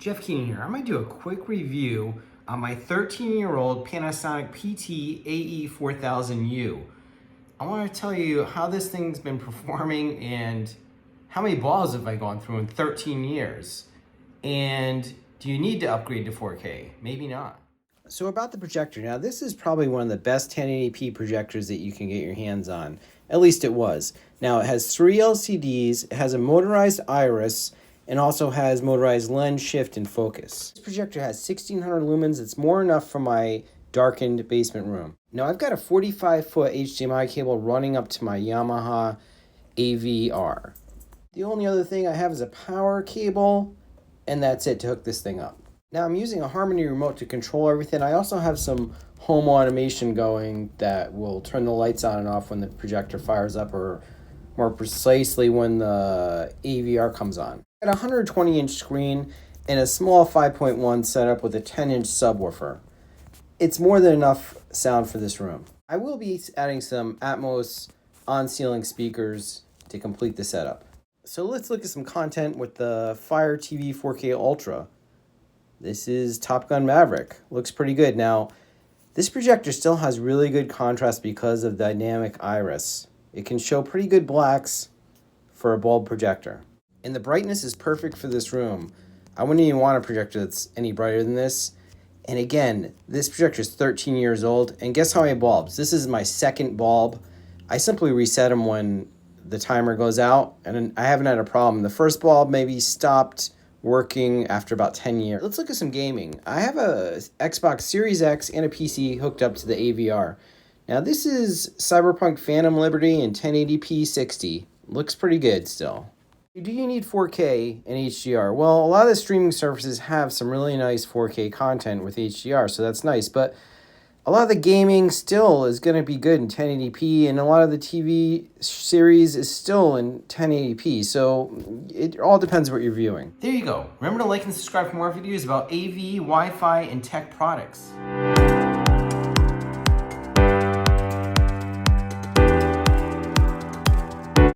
Jeff Keenan here. I'm going to do a quick review on my 13-year-old Panasonic PT-AE4000U. I want to tell you how this thing's been performing and how many balls have I gone through in 13 years. And do you need to upgrade to 4K? Maybe not. So about the projector. Now this is probably one of the best 1080p projectors that you can get your hands on. At least it was. Now it has 3 LCDs, it has a motorized iris, and also has motorized lens, shift, and focus. This projector has 1600 lumens. It's more enough for my darkened basement room. Now I've got a 45-foot HDMI cable running up to my Yamaha AVR. The only other thing I have is a power cable, and that's it to hook this thing up. Now I'm using a Harmony remote to control everything. I also have some home automation going that will turn the lights on and off when the projector fires up, or more precisely when the AVR comes on. Got a 120-inch screen and a small 5.1 setup with a 10-inch subwoofer. It's more than enough sound for this room. I will be adding some Atmos on-ceiling speakers to complete the setup. So let's look at some content with the Fire TV 4K Ultra. This is Top Gun Maverick. Looks pretty good. Now, this projector still has really good contrast because of dynamic iris. It can show pretty good blacks for a bulb projector. And the brightness is perfect for this room. I wouldn't even want a projector that's any brighter than this. And again, this projector is 13 years old. And guess how many bulbs? This is my second bulb. I simply reset them when the timer goes out, and I haven't had a problem. The first bulb maybe stopped working after about 10 years. Let's look at some gaming. I have a Xbox Series X and a PC hooked up to the AVR. Now this is Cyberpunk Phantom Liberty in 1080p 60. Looks pretty good still. Do you need 4K and HDR? Well, a lot of the streaming services have some really nice 4K content with HDR, so that's nice, but a lot of the gaming still is going to be good in 1080p, and a lot of the TV series is still in 1080p, so it all depends what you're viewing. There you go. Remember to like and subscribe for more videos about AV, Wi-Fi, and tech products.